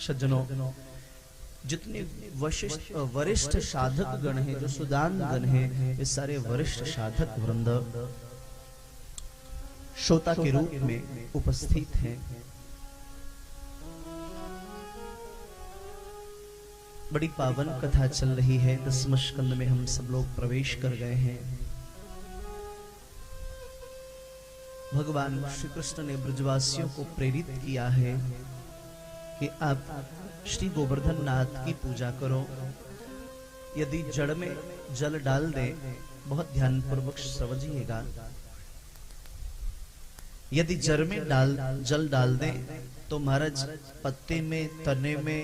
सज्जनों, जितने वरिष्ठ साधक गण हैं, जो सुदान गण हैं, ये सारे वरिष्ठ साधक वृंद श्रोता के रूप में उपस्थित हैं। बड़ी पावन कथा चल रही है। 10वें स्कंद में हम सब लोग प्रवेश कर गए हैं। भगवान श्री कृष्ण ने ब्रजवासियों को प्रेरित किया है कि आप श्री गोवर्धन नाथ की पूजा करो। यदि जड़ में जल डाल दें, बहुत ध्यान पूर्वक समझिएगा, यदि जड़ में जल डाल दें तो महाराज पत्ते में, तने में,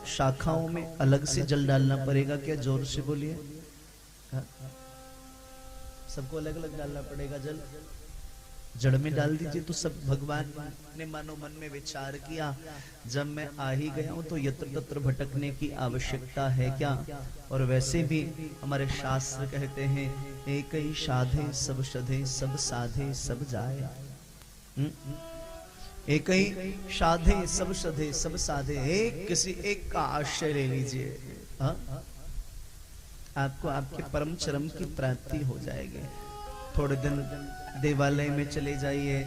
शाखाओं में अलग से जल डालना पड़ेगा क्या? जोर से बोलिए। सबको अलग अलग डालना पड़ेगा जल? जड़ में डाल दीजिए तो सब। भगवान ने मानो मन में विचार किया, जब मैं आ ही गया हूं तो यत्र तत्र भटकने की आवश्यकता है क्या? और वैसे भी हमारे शास्त्र कहते हैं, एक ही साधे सब सधे, सब साधे सब जाए। एक ही साधे सब सधे सब साधे, एक किसी एक का आश्रय ले लीजिए, आपको आपके परम चरम की प्राप्ति हो जाएगी। थोड़े दिन देवालय में चले जाइए,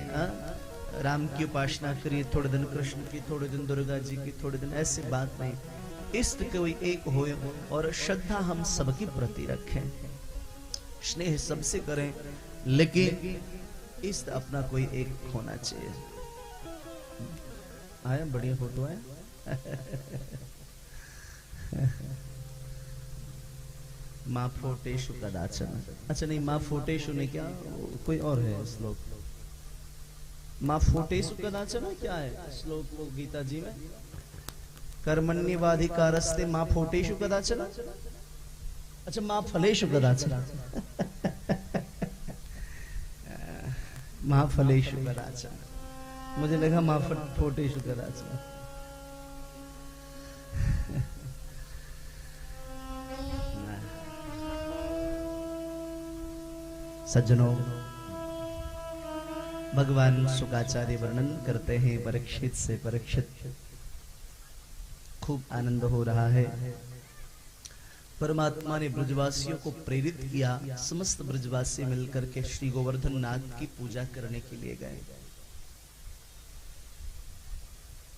राम की उपासना करिए, थोड़े दिन कृष्ण की, थोड़े दिन दुर्गा जी की, थोड़े दिन, ऐसी बात नहीं। इष्ट कोई एक हो और श्रद्धा हम सबके प्रति रखें, स्नेह सबसे करें, लेकिन इष्ट अपना कोई एक होना चाहिए। आया बढ़िया फोटो है। माँ फोटेशु कदाचन। अच्छा नहीं, माँ फोटेशु ने क्या, कोई और है श्लोक। माँ फोटेशु कदाचन क्या है श्लोक गीता जी में? कर्मण्येवाधिकारस्ते माँ फोटेशु कदाचन। अच्छा, माँ फलेशु कदाचन। माँ फलेशु कदाचन, मुझे लगा माँ फोटेशु कदाचन। सज्जनों, भगवान शुकाचार्य वर्णन करते हैं परीक्षित से। परीक्षित, खूब आनंद हो रहा है। परमात्मा ने ब्रजवासियों को प्रेरित किया। समस्त ब्रजवासी मिलकर के श्री गोवर्धन नाथ की पूजा करने के लिए गए।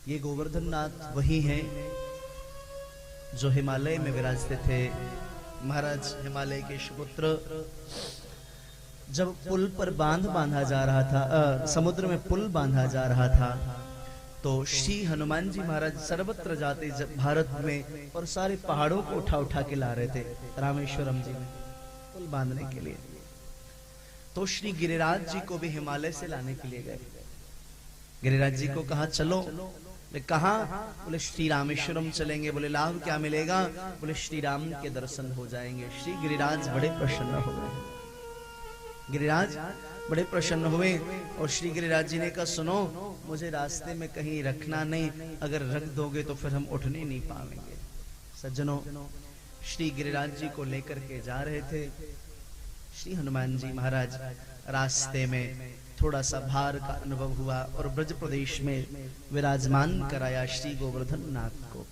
ये गोवर्धन नाथ वही हैं जो हिमालय में विराजते थे। महाराज हिमालय के सुपुत्र, जब पुल पर बांध बांधा जा रहा था, समुद्र में पुल बांधा जा रहा था, तो श्री हनुमान जी महाराज सर्वत्र जाते भारत में और सारे पहाड़ों को उठा उठा के ला रहे थे रामेश्वरम जी में पुल बांधने के लिए। तो श्री गिरिराज जी को भी हिमालय से लाने के लिए गए। गिरिराज जी को कहा चलो। कहा? बोले श्री रामेश्वरम चलेंगे। बोले लाभ क्या मिलेगा? बोले श्री राम के दर्शन हो जाएंगे। श्री गिरिराज बड़े प्रसन्न हो गए। गिरिराज बड़े प्रसन्न हुए और श्री गिरिराज जी ने कहा, सुनो, मुझे रास्ते में कहीं रखना नहीं, अगर रख दोगे तो फिर हम उठने नहीं पाएंगे। सज्जनों, श्री गिरिराज जी को लेकर के जा रहे थे। श्री हनुमान जी महाराज रास्ते में थोड़ा सा भार का अनुभव हुआ और ब्रज प्रदेश में विराजमान कराया श्री गोवर्धन नाथ को।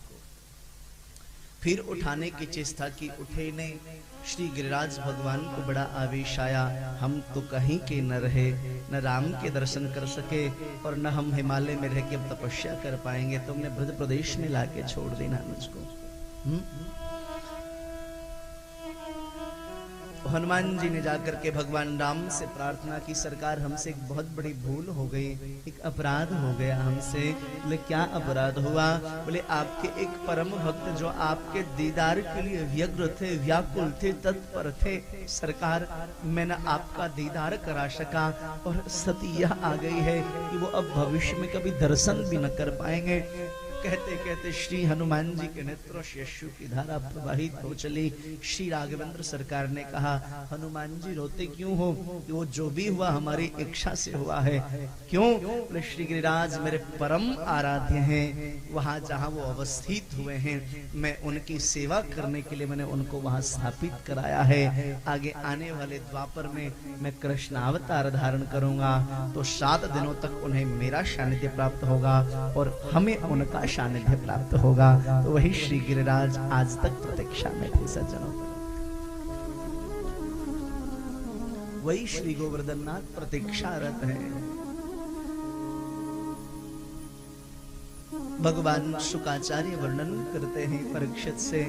फिर उठाने की चेष्टा की, उठे नहीं। श्री गिरिराज भगवान को बड़ा आवेश आया, हम तो कहीं के न रहे, न राम के दर्शन कर सके और न हम हिमालय में रह के अब तपस्या कर पाएंगे, तुमने ब्रज प्रदेश में लाके छोड़ देना मुझको। हनुमान जी ने जाकर के भगवान राम से प्रार्थना की, सरकार हमसे एक बहुत बड़ी भूल हो गई, एक अपराध हो गया हमसे। बोले क्या अपराध हुआ? बोले आपके एक परम भक्त जो आपके दीदार के लिए व्यग्र थे, व्याकुल थे, तत्पर थे, सरकार मैं न आपका दीदार करा सका और स्थिति यह आ गई है कि वो अब भविष्य में कभी दर्शन भी न कर पाएंगे। कहते कहते श्री हनुमान जी के नेत्रों से अश्रु की धारा प्रवाहित हो चली। श्री राघवेंद्र सरकार ने कहा, हनुमान जी रोते क्यों हो? कि वो जो भी हुआ हमारी इच्छा से हुआ है। क्यों? बोले श्री गिरिराज मेरे परम आराध्य हैं, वहां जहां वो अवस्थित हुए हैं मैं उनकी सेवा करने के लिए मैंने उनको वहां स्थापित कराया है। आगे आने वाले द्वापर में मैं कृष्ण अवतार धारण करूंगा तो 7 दिनों तक उन्हें मेरा सानिध्य प्राप्त होगा और हमें उनका सानिध्य प्राप्त होगा। तो वही श्री गिरिराज आज तक प्रतीक्षा में थे सज्जनों, वही श्री गोवर्धननाथ प्रतीक्षारत है। भगवान शुकाचार्य वर्णन करते हैं परीक्षित से,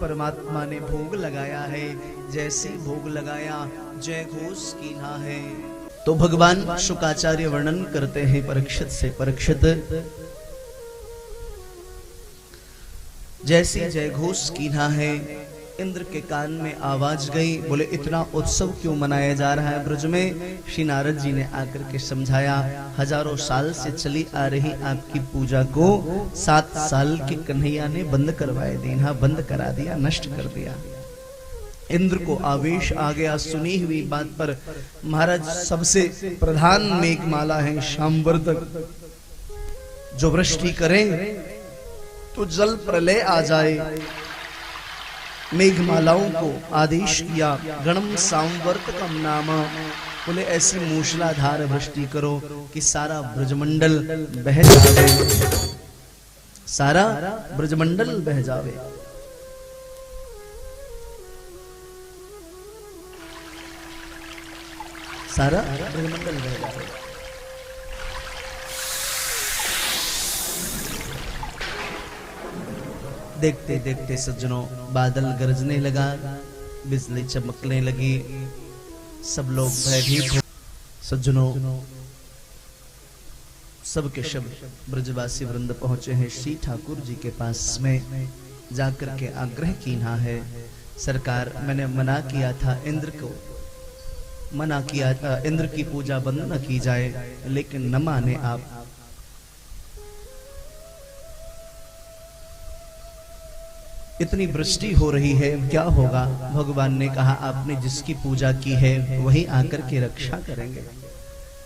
परमात्मा ने भोग लगाया है, जैसे भोग लगाया जय घोष कीन्हा है। तो भगवान शुकाचार्य वर्णन करते हैं परीक्षित से, परीक्षित जैसे जय घोष कीन्हा है, इंद्र के कान में आवाज गई, बोले इतना उत्सव क्यों मनाया जा रहा है ब्रज में। श्री नारद जी ने आकर के समझाया, हजारों साल से चली आ रही आपकी पूजा को 7 साल के कन्हैया ने बंद करवाए दीना, बंद करा दिया, नष्ट कर दिया। इंद्र को आवेश आ गया सुनी हुई बात पर। महाराज सबसे प्रधान मेघमाला है शामवर्तक, जो वृष्टि करे तो जल प्रलय आ जाए। मेघमालाओं को आदेश किया, गणम सांवर्तकम नाम, बोले ऐसी मूसलाधार वृष्टि करो कि सारा ब्रजमंडल बह जावे, सारा ब्रजमंडल बह जावे। सारा ब्रजमंडल बह जावे। देखते देखते सज्जनों बादल गरजने लगा, बिजली चमकने लगी, सब लोग भयभीत हो। सज्जनों सबके सब ब्रजवासी वृंद पहुंचे हैं श्री ठाकुर जी के पास में, जाकर के आग्रह कीना है, सरकार मैंने मना किया था, इंद्र को मना किया था, इंद्र की पूजा बंद न की जाए, लेकिन न माने आप। इतनी वृष्टि हो रही है, क्या होगा। भगवान ने कहा आपने जिसकी पूजा की है वही आकर के रक्षा करेंगे,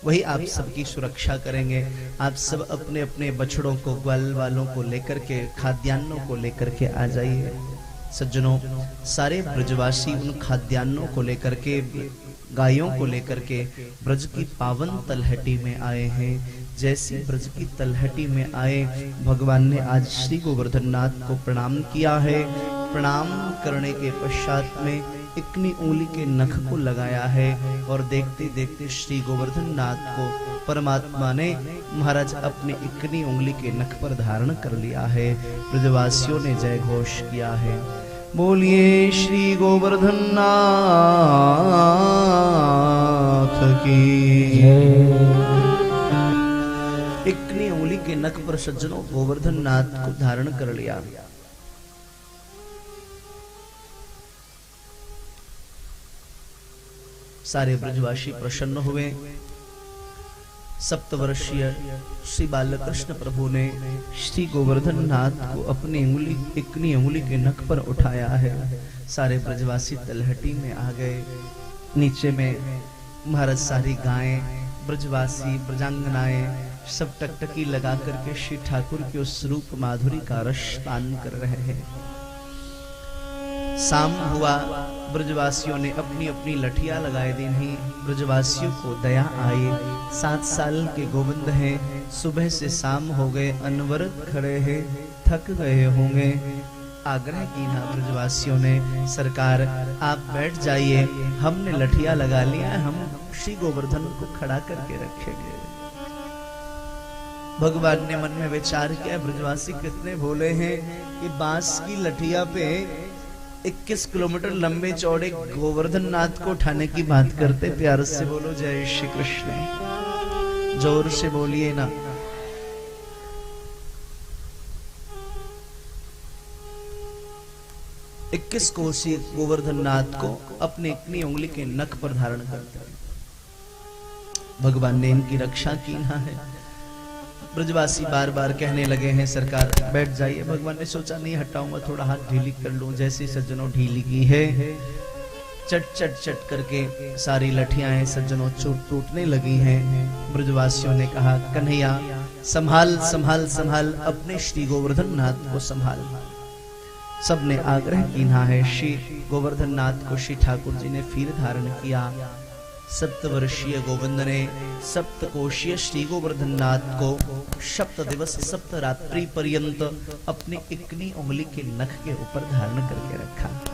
वही आप सबकी सुरक्षा करेंगे। आप सब अपने अपने बछड़ों को, ग्वाल वालों को लेकर के, खाद्यान्नों को लेकर के आ जाइए। सज्जनों सारे ब्रजवासी उन खाद्यान्नों को लेकर के, गायों को लेकर के ब्रज की पावन तलहटी में आए हैं। जैसी ब्रज की तलहटी में आए, भगवान ने आज श्री गोवर्धननाथ को प्रणाम किया है। प्रणाम करने के पश्चात में इकनी उंगली के नख को लगाया है, और देखते देखते श्री गोवर्धननाथ को परमात्मा ने महाराज अपने इकनी उंगली के नख पर धारण कर लिया है। ब्रजवासियों ने जय घोष किया है, बोलिए श्री गोवर्धननाथ की। इकनी उंगली के नख पर सज्जनों गोवर्धननाथ को धारण कर लिया। सारे ब्रजवासी प्रसन्न हुए। सप्तवर्षीय श्री बालकृष्ण प्रभु ने श्री गोवर्धननाथ को अपनी उंगली, इकनी उंगली के नख पर उठाया है। सारे ब्रजवासी तलहटी में आ गए। नीचे में महाराज सारी गायें, ब्रजवासी, ब्रजांगनाएं सब टकटकी लगा करके श्री ठाकुर के उस रूप माधुरी का रस पान कर रहे हैं। शाम हुआ, ब्रजवासियों ने अपनी अपनी लठियां लगाए दी। नहीं, ब्रजवासियों को दया आई। 7 साल के गोविंद हैं, सुबह से शाम हो गए, अनवरत खड़े हैं, थक गए होंगे। आग्रह की ना ब्रजवासियों ने, सरकार आप बैठ जाइए, हमने लठियां लगा लिया है, हम श्री गोवर्धन को खड़ा करके रखेंगे। भगवान ने मन में विचार किया, ब्रजवासी कितने भोले हैं कि बांस की लठिया पे 21 किलोमीटर लंबे चौड़े गोवर्धननाथ को उठाने की बात करते। प्यार से बोलो जय श्री कृष्ण, जोर से बोलिए ना। इक्कीस कोसी गोवर्धननाथ को अपने इतनी उंगली के नख पर धारण करते हैं। भगवान ने इनकी रक्षा की है। ब्रजवासी बार बार कहने लगे हैं, सरकार बैठ जाइए। भगवान ने सोचा नहीं हटाऊंगा, थोड़ा हाथ ढीली कर लूं। जैसे सज्जनों ढीली की है, चट चट चट करके सारी लठियां सज्जनों टूटने लगी हैं। ब्रजवासियों ने कहा, कन्हैया संभाल संभाल संभाल, अपने श्री गोवर्धननाथ को संभाल। सबने आग्रह किया है। श्री गोवर्धननाथ को श्री ठाकुर जी ने फिर धारण किया। सप्तवर्षीय गोविंद ने सप्तकोशीय श्री गोवर्धन नाथ को 7 दिवस 7 रात्रि पर्यंत अपनी इकनी उंगली के नख के ऊपर धारण करके रखा।